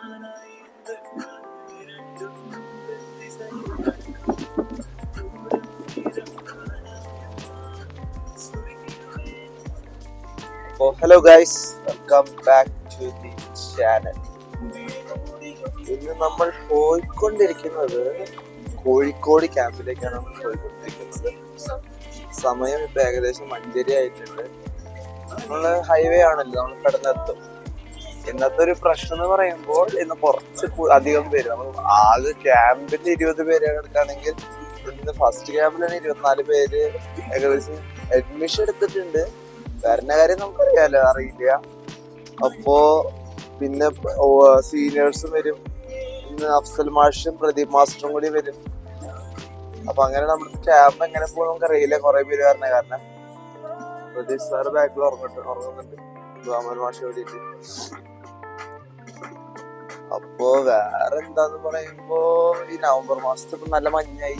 Hello guys, welcome back to the channel. ഇന്ന് നമ്മൾ പോയിക്കൊണ്ടിരിക്കുന്നത് കോഴിക്കോട് ക്യാമ്പിലേക്കാണ് നമ്മൾ പോയിക്കൊണ്ടിരിക്കുന്നത്. സമയം ഇപ്പൊ ഏകദേശം 5:30 ആയിട്ടുണ്ട്. നമ്മള് ഹൈവേ ആണല്ലോ, നമ്മൾ കടന്നെത്തും. ഇന്നത്തെ ഒരു പ്രശ്നം എന്ന് പറയുമ്പോൾ ഇന്ന് കുറച്ച് അധികം പേര്, നമ്മൾ ആകെ ക്യാമ്പിൽ 20 പേര് എടുക്കുകയാണെങ്കിൽ ഇന്ന് ഫസ്റ്റ് ക്യാമ്പിൽ തന്നെ 24 പേര് ഏകദേശം അഡ്മിഷൻ എടുത്തിട്ടുണ്ട്. വരുന്ന കാര്യം നമുക്കറിയാലോ, അറിയില്ല. അപ്പോ പിന്നെ സീനിയേഴ്സും വരും, ഇന്ന് അഫ്സൽ മാഷും പ്രദീപ് മാസ്റ്ററും കൂടി വരും. അപ്പൊ അങ്ങനെ നമ്മുടെ ക്യാമ്പ് എങ്ങനെ പോകും നമുക്കറിയില്ല, കുറെ പേര് വരണ കാരണം. പ്രദീപ് സാറ് ബാക്കിൽ ഉറങ്ങുന്നുണ്ട്, അഫ്സൽ മാഷ് വേണ്ടിയിട്ട്. അപ്പോ വേറെ എന്താന്ന് പറയുമ്പോ ഈ നവംബർ മാസത്തിൽ ഇപ്പൊ നല്ല മഞ്ഞായി,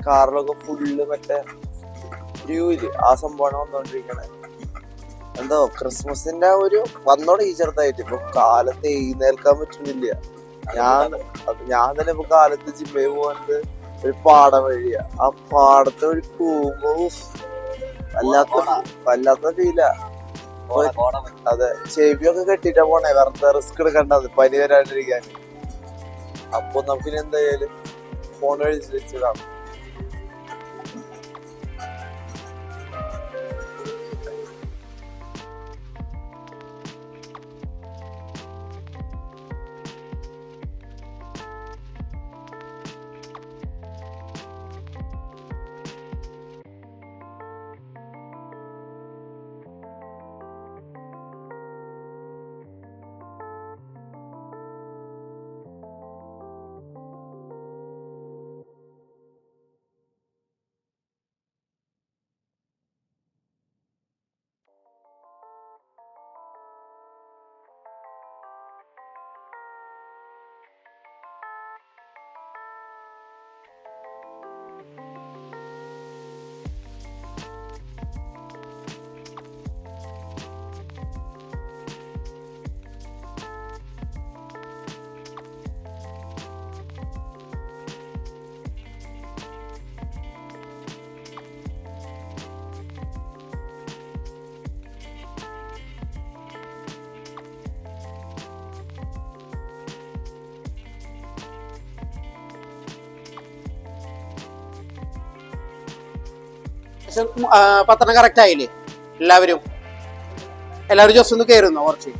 കാറിലൊക്കെ ഫുള്ള് മറ്റേ വ്യൂയില് ആ സംഭവമാണ് വന്നോണ്ടിരിക്കണേ. എന്തോ ക്രിസ്മസിന്റെ ഒരു വന്നോടെ ഈ ചെറുതായിട്ട് ഇപ്പൊ കാലത്ത് എഴുന്നേൽക്കാൻ പറ്റുന്നില്ല. ഞാൻ തന്നെ ഇപ്പൊ കാലത്ത് ജിമ്മയിൽ പോകുന്നത് ഒരു പാടം വഴിയാ. ആ പാടത്തെ ഒരു പോകുമ്പോ വല്ലാത്ത ഫീലാ. അതെ, ചെവിയൊക്കെ കെട്ടിട്ടാ പോണേ, വെറുതെ റിസ്ക് എടുക്കണ്ടത് പനി വരാണ്ടിരിക്കാൻ. അപ്പൊ നമുക്കിനി എന്തായാലും ഫോൺ വഴി വെച്ചതാണ്. പത്രം കറക്റ്റ് ആയില്ലേ? എല്ലാവരും ജസ്റ്റ് ഒന്ന് കയറുന്നു കുറച്ച്.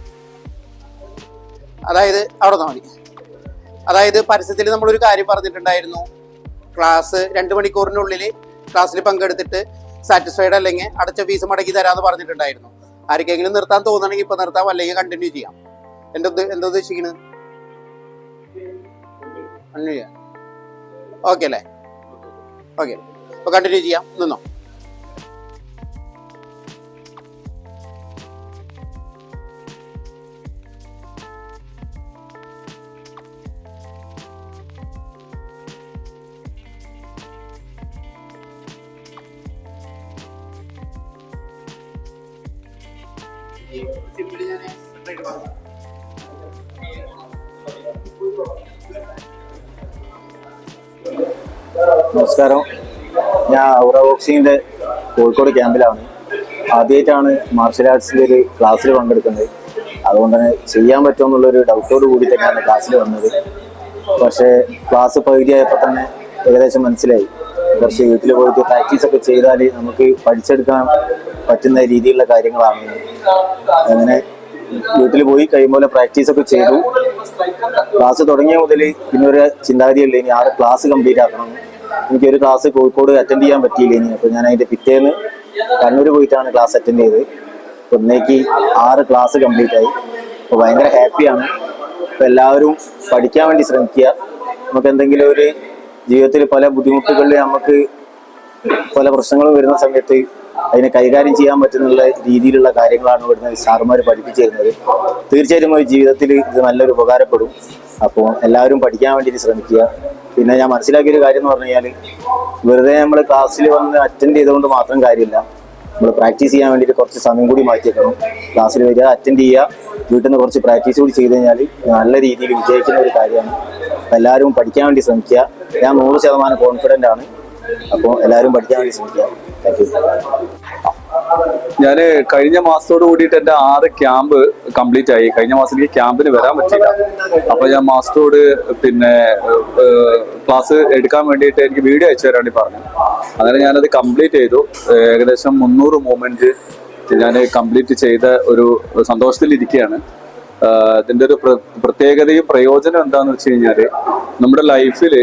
അതായത് അവിടെ നിന്ന് മതി. അതായത് പരസ്യത്തിൽ നമ്മളൊരു കാര്യം പറഞ്ഞിട്ടുണ്ടായിരുന്നു, ക്ലാസ് 2 മണിക്കൂറിനുള്ളിൽ ക്ലാസ്സിൽ പങ്കെടുത്തിട്ട് സാറ്റിസ്ഫൈഡ് അല്ലെങ്കിൽ അടച്ച ഫീസ് മടക്കി തരാമെന്ന് പറഞ്ഞിട്ടുണ്ടായിരുന്നു. ആർക്കെങ്കിലും നിർത്താൻ തോന്നുകയാണെങ്കിൽ ഇപ്പൊ നിർത്താം, അല്ലെങ്കിൽ കണ്ടിന്യൂ ചെയ്യാം. എന്താ ഉദ്ദേശിക്കുന്നത്? കണ്ടിന്യൂ ചെയ്യാം. ഓക്കെ അല്ലേ? ഓക്കെ, അപ്പൊ കണ്ടിന്യൂ ചെയ്യാം. നിന്നോ. നമസ്കാരം, ഞാൻ ഔറ ബോക്സിങ്ങിന്റെ കോഴിക്കോട് ക്യാമ്പിലാണ്. ആദ്യമായിട്ടാണ് മാർഷൽ ആർട്സിന്റെ ഒരു ക്ലാസ്സിൽ പങ്കെടുക്കുന്നത്. അതുകൊണ്ട് തന്നെ ചെയ്യാൻ പറ്റുമെന്നുള്ളൊരു ഡൗട്ടോട് കൂടി തന്നെയാണ് ക്ലാസ്സിൽ വന്നത്. പക്ഷേ ക്ലാസ് പകുതിയായപ്പോൾ തന്നെ ഏകദേശം മനസ്സിലായി, കുറച്ച് വീട്ടിൽ പോയിട്ട് പ്രാക്ടീസ് ഒക്കെ ചെയ്താൽ നമുക്ക് പഠിച്ചെടുക്കാൻ പറ്റുന്ന രീതിയിലുള്ള കാര്യങ്ങളാണ്. അങ്ങനെ വീട്ടിൽ പോയി കഴിയുമ്പോൾ പ്രാക്ടീസ് ഒക്കെ ചെയ്തു. ക്ലാസ് തുടങ്ങിയ മുതൽ പിന്നെ ഒരു ചിന്താഗതിയല്ലേ, ഇനി 6 ക്ലാസ് കംപ്ലീറ്റ് ആക്കണം. എനിക്കൊരു ക്ലാസ് കോഴിക്കോട് അറ്റൻഡ് ചെയ്യാൻ പറ്റിയില്ല ഇനി. അപ്പോൾ ഞാൻ അതിൻ്റെ പിറ്റേന്ന് കണ്ണൂർ പോയിട്ടാണ് ക്ലാസ് അറ്റൻഡ് ചെയ്തത്. അപ്പോൾ ഇന്നേക്ക് 6 ക്ലാസ് കംപ്ലീറ്റ് ആയി. അപ്പോൾ ഭയങ്കര ഹാപ്പിയാണ്. അപ്പോൾ എല്ലാവരും പഠിക്കാൻ വേണ്ടി ശ്രമിക്കുക. നമുക്ക് എന്തെങ്കിലും ഒരു ജീവിതത്തിൽ പല ബുദ്ധിമുട്ടുകളിൽ നമുക്ക് പല പ്രശ്നങ്ങളും വരുന്ന സമയത്ത് അതിനെ കൈകാര്യം ചെയ്യാൻ പറ്റുന്ന രീതിയിലുള്ള കാര്യങ്ങളാണ് ഇവിടുന്ന് സാറുമാർ പഠിപ്പിച്ചു തരുന്നത്. തീർച്ചയായിട്ടും ജീവിതത്തിൽ ഇത് നല്ലൊരു ഉപകാരപ്പെടും. അപ്പോൾ എല്ലാവരും പഠിക്കാൻ വേണ്ടിയിട്ട് ശ്രമിക്കുക. പിന്നെ ഞാൻ മനസ്സിലാക്കിയൊരു കാര്യം എന്ന് പറഞ്ഞു കഴിഞ്ഞാൽ, വെറുതെ നമ്മൾ ക്ലാസ്സിൽ വന്ന് അറ്റൻഡ് ചെയ്തുകൊണ്ട് മാത്രം കാര്യമില്ല. നമ്മൾ പ്രാക്ടീസ് ചെയ്യാൻ വേണ്ടിയിട്ട് കുറച്ച് സമയം കൂടി മാറ്റിയേക്കണം. ക്ലാസ്സിൽ വരിക, അറ്റൻഡ് ചെയ്യുക, വീട്ടിൽ നിന്ന് കുറച്ച് പ്രാക്ടീസ് കൂടി ചെയ്ത് കഴിഞ്ഞാൽ നല്ല രീതിയിൽ വിജയിക്കുന്ന ഒരു കാര്യമാണ്. അപ്പോൾ എല്ലാവരും പഠിക്കാൻ വേണ്ടി ശ്രമിക്കുക. ഞാൻ 100% കോൺഫിഡൻ്റ് ആണ്. അപ്പോൾ എല്ലാവരും പഠിക്കാൻ വേണ്ടി ശ്രമിക്കുക. Thank you. ഞാൻ കഴിഞ്ഞ മാസത്തോട് കൂടിയിട്ട് എൻ്റെ 6 ക്യാമ്പ് കംപ്ലീറ്റ് ആയി. കഴിഞ്ഞ മാസം എനിക്ക് ക്യാമ്പിന് വരാൻ പറ്റില്ല. അപ്പോൾ ഞാൻ മാസ്റ്ററോട് പിന്നെ ക്ലാസ് എടുക്കാൻ വേണ്ടിയിട്ട് എനിക്ക് വീഡിയോ അയച്ചു തരാൻ വേണ്ടി പറഞ്ഞു. അങ്ങനെ ഞാനത് കംപ്ലീറ്റ് ചെയ്തു. ഏകദേശം 300 മൂവ്മെന്റ് ഞാൻ കംപ്ലീറ്റ് ചെയ്ത ഒരു സന്തോഷത്തിലിരിക്കുകയാണ്. ഇതിൻ്റെ ഒരു പ്രത്യേകതയും പ്രയോജനം എന്താണെന്ന് വെച്ച് കഴിഞ്ഞാൽ, നമ്മുടെ ലൈഫിൽ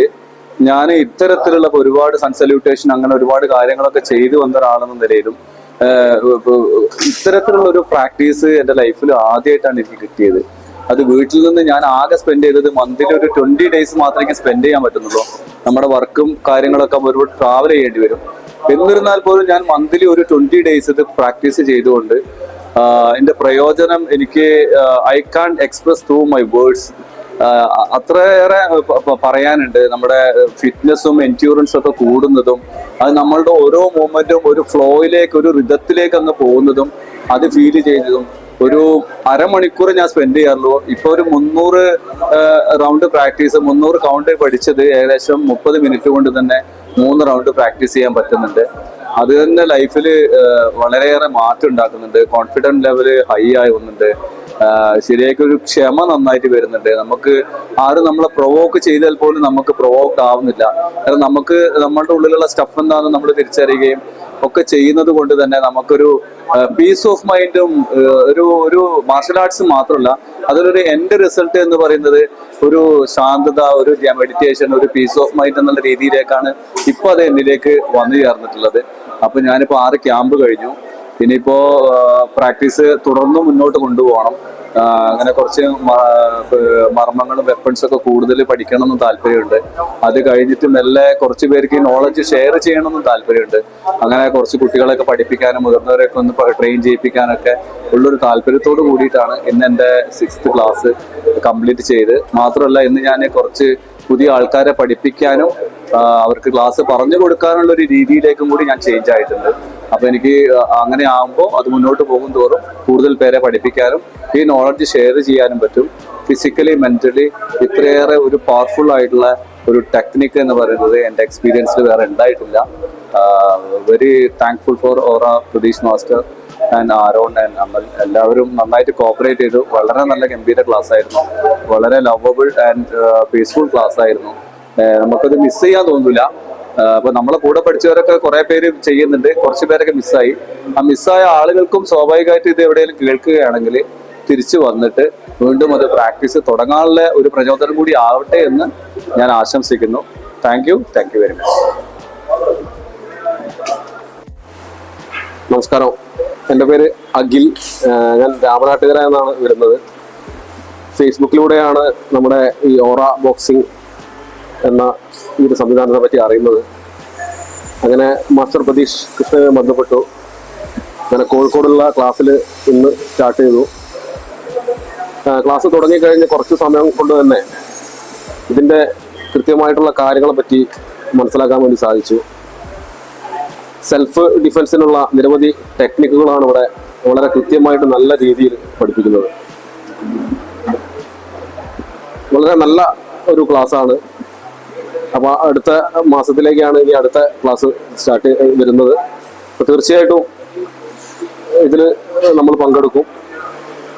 ഞാൻ ഇത്തരത്തിലുള്ള ഒരുപാട് സൺസല്യൂട്ടേഷൻ അങ്ങനെ ഒരുപാട് കാര്യങ്ങളൊക്കെ ചെയ്തു വന്ന ഒരാളെന്ന നിലയിലും ഇത്തരത്തിലുള്ള ഒരു പ്രാക്ടീസ് എൻ്റെ ലൈഫിൽ ആദ്യമായിട്ടാണ് എനിക്ക് കിട്ടിയത്. അത് വീട്ടിൽ നിന്ന് ഞാൻ ആകെ സ്പെൻഡ് ചെയ്തത് മന്തിൽ ഒരു 20 days മാത്രമേ സ്പെൻഡ് ചെയ്യാൻ പറ്റുന്നുള്ളൂ. നമ്മുടെ വർക്കും കാര്യങ്ങളൊക്കെ ഒരുപാട് ട്രാവൽ ചെയ്യേണ്ടി വരും. എന്നിരുന്നാൽ പോലും ഞാൻ മന്തിലി ഒരു 20 days ഇത് പ്രാക്ടീസ് ചെയ്തുകൊണ്ട് എൻ്റെ പ്രയോജനം എനിക്ക് I can express through my words. അത്രയേറെ പറയാനുണ്ട്. നമ്മുടെ ഫിറ്റ്നസ്സും എൻഡ്യൂറൻസും ഒക്കെ കൂടുന്നതും അത് നമ്മളുടെ ഓരോ മൂവ്മെന്റും ഒരു ഫ്ലോയിലേക്ക്, ഒരു റിതത്തിലേക്ക് അങ്ങ് പോകുന്നതും അത് ഫീൽ ചെയ്തതും. ഒരു അരമണിക്കൂർ ഞാൻ സ്പെൻഡ് ചെയ്യാറുള്ളൂ. ഇപ്പോൾ ഒരു 300 റൗണ്ട് പ്രാക്ടീസ്, 300 കൗണ്ട് പഠിച്ചത് ഏകദേശം 30 മിനിറ്റ് കൊണ്ട് തന്നെ 3 റൗണ്ട് പ്രാക്ടീസ് ചെയ്യാൻ പറ്റുന്നുണ്ട്. അത് തന്നെ ലൈഫിൽ വളരെയേറെ മാറ്റം ഉണ്ടാക്കുന്നുണ്ട്. കോൺഫിഡൻസ് ലെവല് ഹൈ ആയി വന്നിട്ടുണ്ട്. ശരിയായിട്ട് ഒരു ക്ഷമ നന്നായിട്ട് വരുന്നുണ്ട്. നമുക്ക് ആരും നമ്മളെ പ്രൊവോക്ക് ചെയ്താൽ പോലും നമുക്ക് പ്രൊവോക്ഡ് ആവുന്നില്ല. കാരണം നമുക്ക് നമ്മളുടെ ഉള്ളിലുള്ള സ്റ്റഫ് എന്താണെന്ന് നമ്മൾ തിരിച്ചറിയുകയും ഒക്കെ ചെയ്യുന്നത് കൊണ്ട് തന്നെ നമുക്കൊരു പീസ് ഓഫ് മൈൻഡും ഒരു മാർഷൽ ആർട്സ് മാത്രമല്ല, അതിലൊരു എൻഡ് റിസൾട്ട് എന്ന് പറയുന്നത് ഒരു ശാന്തത, ഒരു മെഡിറ്റേഷൻ, ഒരു പീസ് ഓഫ് മൈൻഡ് എന്നുള്ള രീതിയിലേക്കാണ് ഇപ്പൊ അത് എന്നിലേക്ക് വന്നു ചേർന്നിട്ടുള്ളത്. അപ്പൊ ഞാനിപ്പോ 6 ക്യാമ്പ് കഴിഞ്ഞു. ഇനിയിപ്പോ പ്രാക്ടീസ് തുടർന്ന് മുന്നോട്ട് കൊണ്ടുപോകണം. അങ്ങനെ കുറച്ച് മർമ്മങ്ങളും വെപ്പൺസ് ഒക്കെ കൂടുതൽ പഠിക്കണമെന്നും താല്പര്യമുണ്ട്. അത് കഴിഞ്ഞിട്ട് മെല്ലെ കുറച്ച് പേർക്ക് നോളജ് ഷെയർ ചെയ്യണമെന്നും താല്പര്യമുണ്ട്. അങ്ങനെ കുറച്ച് കുട്ടികളെയൊക്കെ പഠിപ്പിക്കാനും മുതിർന്നവരെയൊക്കെ ഒന്ന് ട്രെയിൻ ചെയ്യിപ്പിക്കാനൊക്കെ ഉള്ളൊരു താല്പര്യത്തോട് കൂടിയിട്ടാണ് ഇന്ന് എൻ്റെ 6th ക്ലാസ് കംപ്ലീറ്റ് ചെയ്ത്. മാത്രമല്ല ഇന്ന് ഞാൻ കുറച്ച് പുതിയ ആൾക്കാരെ പഠിപ്പിക്കാനും അവർക്ക് ക്ലാസ് പറഞ്ഞു കൊടുക്കാനുള്ള ഒരു രീതിയിലേക്കും കൂടി ഞാൻ ചേഞ്ച് ആയിട്ടുണ്ട്. അപ്പൊ എനിക്ക് അങ്ങനെ ആകുമ്പോൾ അത് മുന്നോട്ട് പോകും തോറും കൂടുതൽ പേരെ പഠിപ്പിക്കാനും ഈ നോളജ് ഷെയർ ചെയ്യാനും പറ്റും. ഫിസിക്കലി മെന്റലി ഇത്രയേറെ ഒരു പവർഫുൾ ആയിട്ടുള്ള ഒരു ടെക്നിക്ക് എന്ന് പറയുന്നത് എൻ്റെ എക്സ്പീരിയൻസിൽ വേറെ ഉണ്ടായിട്ടില്ല. Very thankful for Aura, Pratheesh master and Aaron and Amal. എല്ലാവരും നന്നായിട്ട് കോപ്പറേറ്റ് ചെയ്തു. വളരെ നല്ല ഗംഭീര ക്ലാസ് ആയിരുന്നു. വളരെ ലവബിൾ ആൻഡ് പീസ്ഫുൾ ക്ലാസ് ആയിരുന്നു. നമുക്കത് മിസ് ചെയ്യാൻ തോന്നില്ല. അപ്പൊ നമ്മളെ കൂടെ പഠിച്ചവരൊക്കെ കുറെ പേര് ചെയ്യുന്നുണ്ട്, കുറച്ച് പേരൊക്കെ മിസ്സായി. ആ മിസ്സായ ആളുകൾക്കും സ്വാഭാവികമായിട്ട് ഇത് എവിടെയെങ്കിലും കേൾക്കുകയാണെങ്കിൽ തിരിച്ചു വന്നിട്ട് വീണ്ടും അത് പ്രാക്ടീസ് തുടങ്ങാനുള്ള ഒരു പ്രചോദനം കൂടി ആവട്ടെ എന്ന് ഞാൻ ആശംസിക്കുന്നു. Thank you very much. നമസ്കാരം, എൻ്റെ പേര് അഖിൽ. ഞാൻ രാമനാട്ടുകര എന്നാണ് വരുന്നത്. ഫേസ്ബുക്കിലൂടെയാണ് നമ്മുടെ ഈ ഓറ ബോക്സിംഗ് എന്ന ഈ ഒരു സംവിധാനത്തെ പറ്റി അറിയുന്നത്. അങ്ങനെ മാസ്റ്റർ പ്രതീഷ് കൃഷ്ണനെ ബന്ധപ്പെട്ടു. അങ്ങനെ കോഴിക്കോടുള്ള ക്ലാസ്സിൽ ഇന്ന് സ്റ്റാർട്ട് ചെയ്തു. ക്ലാസ് തുടങ്ങിക്കഴിഞ്ഞ് കുറച്ച് സമയം കൊണ്ട് തന്നെ ഇതിൻ്റെ കൃത്യമായിട്ടുള്ള കാര്യങ്ങളെ പറ്റി മനസ്സിലാക്കാൻ വേണ്ടി സാധിച്ചു. സെൽഫ് ഡിഫെൻസിനുള്ള നിരവധി ടെക്നിക്കുകളാണ് ഇവിടെ വളരെ കൃത്യമായിട്ട് നല്ല രീതിയിൽ പഠിപ്പിക്കുന്നത്. വളരെ നല്ല ഒരു ക്ലാസ്സാണ്. അപ്പോൾ അടുത്ത മാസത്തിലേക്കാണ് ഇനി അടുത്ത ക്ലാസ് സ്റ്റാർട്ട് വരുന്നത്. അപ്പോൾ തീർച്ചയായിട്ടും ഇതിൽ നമ്മൾ പങ്കെടുക്കും.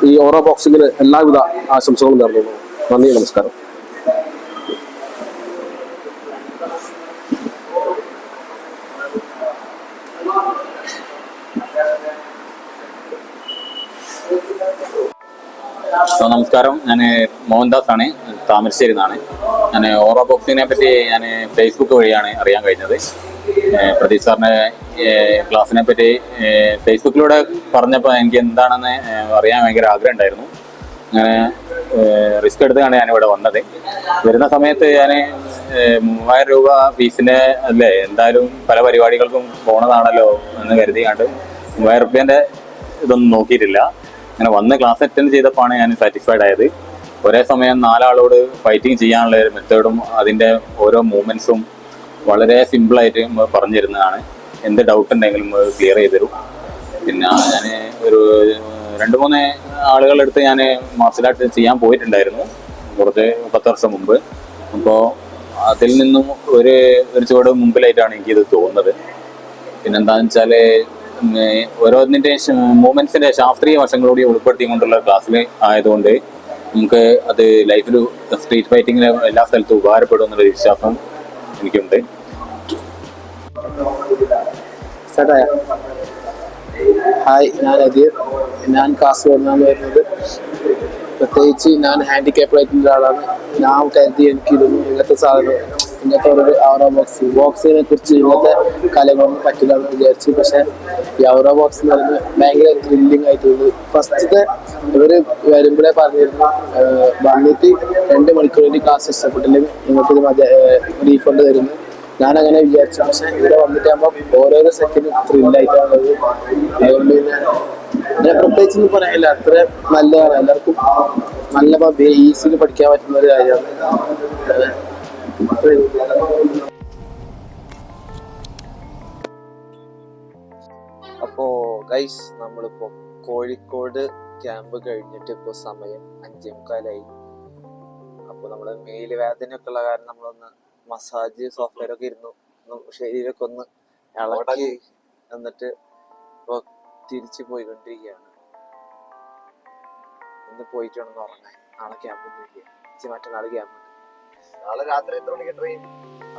ഈ ഓറ ബോക്സിങ്ങിന് എല്ലാവിധ ആശംസകളും നേർന്നു. നന്ദി, നമസ്കാരം. നമസ്കാരം, ഞാൻ മോഹൻദാസ് ആണ്, താമരശ്ശേരി നിന്നാണ്. ഞാൻ ഓറ ബോക്സിങ്ങിനെ പറ്റി ഞാൻ ഫേസ്ബുക്ക് വഴിയാണ് അറിയാൻ കഴിഞ്ഞത്. പ്രതീഷ് സാറിൻ്റെ ക്ലാസ്സിനെ പറ്റി ഫേസ്ബുക്കിലൂടെ പറഞ്ഞപ്പോൾ എനിക്ക് എന്താണെന്ന് അറിയാൻ ഭയങ്കര ആഗ്രഹം ഉണ്ടായിരുന്നു. അങ്ങനെ റിസ്ക് എടുത്താണ് ഞാനിവിടെ വന്നത്. വരുന്ന സമയത്ത് ഞാൻ 3000 രൂപ ഫീസിൻ്റെ അല്ലേ, എന്തായാലും പല പരിപാടികൾക്കും പോണതാണല്ലോ എന്ന് കരുതിയാണ്ട് 3000 റുപ്യേൻ്റെ ഇതൊന്നും നോക്കിയിട്ടില്ല. അങ്ങനെ വന്ന് ക്ലാസ് അറ്റൻഡ് ചെയ്തപ്പോഴാണ് ഞാൻ സാറ്റിസ്ഫൈഡ് ആയത്. ഒരേ സമയം 4 ആളോട് ഫൈറ്റിംഗ് ചെയ്യാനുള്ള ഒരു മെത്തേഡും അതിൻ്റെ ഓരോ മൂവ്മെൻറ്റ്സും വളരെ സിമ്പിളായിട്ട് പറഞ്ഞു തരുന്നതാണ്. എന്ത് ഡൗട്ട് ഉണ്ടെങ്കിലും ക്ലിയർ ചെയ്ത് തരും. പിന്നെ ഞാൻ ഒരു 2-3 ആളുകളുടെ അടുത്ത് ഞാൻ മാർഷൽ ആർട്ട് ചെയ്യാൻ പോയിട്ടുണ്ടായിരുന്നു കുറച്ച് 10 വർഷം മുമ്പ്. അപ്പോൾ അതിൽ നിന്നും ഒരു ചുവട് മുമ്പിലായിട്ടാണ് എനിക്കിത് തോന്നുന്നത്. പിന്നെന്താണെന്ന് വെച്ചാൽ ഓരോന്നിൻ്റെ മൂവ്മെൻറ്റ്സിൻ്റെ ശാസ്ത്രീയ വശങ്ങളോടെ ഉൾപ്പെടുത്തിക്കൊണ്ടുള്ള ക്ലാസ്സിൽ ആയതുകൊണ്ട് നമുക്ക് അത് ലൈഫിൽ സ്ട്രീറ്റ് ഫൈറ്റിങ്ങിന് എല്ലാ സ്ഥലത്തും ഉപകാരപ്പെടും എന്നുള്ളൊരു വിശ്വാസം എനിക്കുണ്ട്. ഹായ്, ഞാൻ അധീർ. ഞാൻ കാസർഗോഡ് നിന്നാണ് വരുന്നത്. പ്രത്യേകിച്ച് ഞാൻ ഹാൻഡിക്യാപ്ഡായിട്ടുള്ള ഒരാളാണ്. ഞാൻ കരുതി എനിക്കിതൊന്നും ഇങ്ങനത്തെ സാധനം, ഇങ്ങനത്തെ ഒരു ഔറ ബോക്സിനെ കുറിച്ച് ഇങ്ങനത്തെ കലകളൊന്നും പറ്റില്ല എന്ന് വിചാരിച്ചു. പക്ഷേ ഈ ഔറ ബോക്സ് എന്ന് പറയുന്നത് ഭയങ്കര ത്രില്ലിംഗ് ആയിട്ടുള്ളത്. ഫസ്റ്റത്തെ ഇവർ വരുമ്പോഴേ പറഞ്ഞിരുന്നു വന്നിട്ട് 2 മണിക്കൂർ വേണ്ടി ക്ലാസ് ഇഷ്ടപ്പെട്ടില്ലെങ്കിൽ നിങ്ങൾക്ക് റീഫണ്ട് തരുന്നു. ഞാനങ്ങനെ വിചാരിച്ചു. പക്ഷെ ഇവിടെ വന്നിട്ടാകുമ്പോൾ ഓരോരോ സെക്കൻഡും ത്രില്ലായിട്ടാണുള്ളത്. അതുകൊണ്ട് പിന്നെ ഞാൻ പ്രത്യേകിച്ചൊന്നും പറയാനില്ല. അത്ര നല്ലതാണ്, എല്ലാവർക്കും നല്ല ഈസിയിൽ പഠിക്കാൻ പറ്റുന്ന ഒരു കാര്യമാണ്. അപ്പോ ഗൈസ്, നമ്മളിപ്പോ കോഴിക്കോട് ക്യാമ്പ് കഴിഞ്ഞിട്ട് ഇപ്പോ സമയം 5:45. അപ്പൊ നമ്മള് മേല് വേദനയൊക്കെ ഉള്ള കാരണം നമ്മളൊന്ന് മസാജ് സോഫ്റ്റ്വെയറൊക്കെ ഇരുന്നു ശരീരമൊക്കെ ഒന്ന് ഇളക്കി എന്നിട്ട് ഇപ്പൊ തിരിച്ചു പോയിക്കൊണ്ടിരിക്കുകയാണ്. ഇന്ന് പോയിട്ട് വേണമെന്ന് ഉറങ്ങാൻ. നാളെ ക്യാമ്പൊന്നും ഇല്ല, മറ്റന്നാൾ ക്യാമ്പ്. നാളെ രാത്രി എത്ര മണിക്ക് ട്രെയിൻ?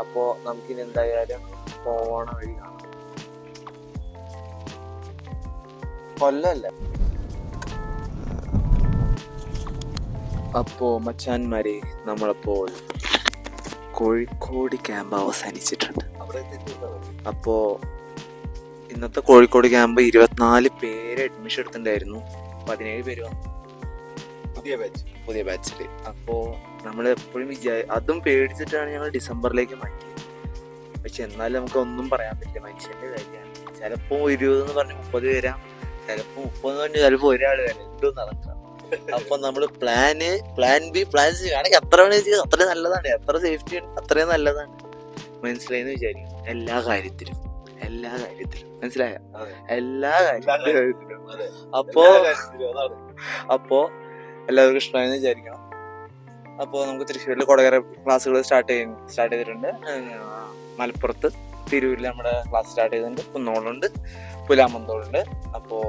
അപ്പോ നമുക്കിനി എന്തായാലും പോണ വഴി കാണാം. കൊല്ലല്ല. അപ്പോ മച്ചാന്മാരെ, നമ്മളപ്പോൾ കോഴിക്കോട് ക്യാമ്പ് അവസാനിച്ചിട്ടുണ്ട്. അപ്പോ ഇന്നത്തെ കോഴിക്കോട് ക്യാമ്പ് 24 പേര് അഡ്മിഷൻ എടുത്തിട്ടുണ്ടായിരുന്നു. 17 പേര് വന്നു പുതിയ ബാച്ചില്. അപ്പോ നമ്മൾ എപ്പോഴും അതും പേടിച്ചിട്ടാണ് ഞങ്ങൾ ഡിസംബറിലേക്ക് മാറ്റിയത്. പക്ഷെ എന്നാലും നമുക്ക് ഒന്നും പറയാൻ പറ്റില്ല, മനുഷ്യന്റെ കാര്യമാണ്. ചിലപ്പോ 20 എന്ന് പറഞ്ഞ് 30 വരാം, ചിലപ്പോ 30 പറഞ്ഞ് ചിലപ്പോ ഒരാൾ വരാം, രണ്ടും നടക്കാം. അപ്പൊ നമ്മള് പ്ലാൻ ബി പ്ലാൻ സി ആണെങ്കിൽ എത്ര വേണമെങ്കിൽ ചെയ്ത് അത്രയും നല്ലതാണ്. എത്ര സേഫ്റ്റി ഉണ്ട് അത്രയും നല്ലതാണ്. മനസ്സിലായെന്ന് വിചാരിക്കും. എല്ലാ കാര്യത്തിലും മനസ്സിലായ എല്ലാ കാര്യത്തിലും. അപ്പോ എല്ലാവർക്കും ഇഷ്ടമായെന്ന് വിചാരിക്കണം. അപ്പോൾ നമുക്ക് തൃശ്ശൂരിൽ കൊടകര ക്ലാസ്സുകൾ സ്റ്റാർട്ട് ചെയ്തിട്ടുണ്ട്. മലപ്പുറത്ത് തിരൂരിൽ നമ്മുടെ ക്ലാസ് സ്റ്റാർട്ട് ചെയ്തിട്ടുണ്ട്. കുന്നോളുണ്ട്, പുലാമന്തോളുണ്ട്. അപ്പോൾ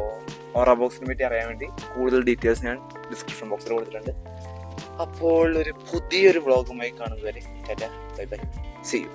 ഓറ ബോക്സിനെ പറ്റി അറിയാൻ വേണ്ടി കൂടുതൽ ഡീറ്റെയിൽസ് ഞാൻ ഡിസ്ക്രിപ്ഷൻ ബോക്സിൽ കൊടുത്തിട്ടുണ്ട്. അപ്പോൾ ഒരു പുതിയൊരു വ്ളോഗുമായി കാണുന്നതുവരെ tata, bye bye, see U.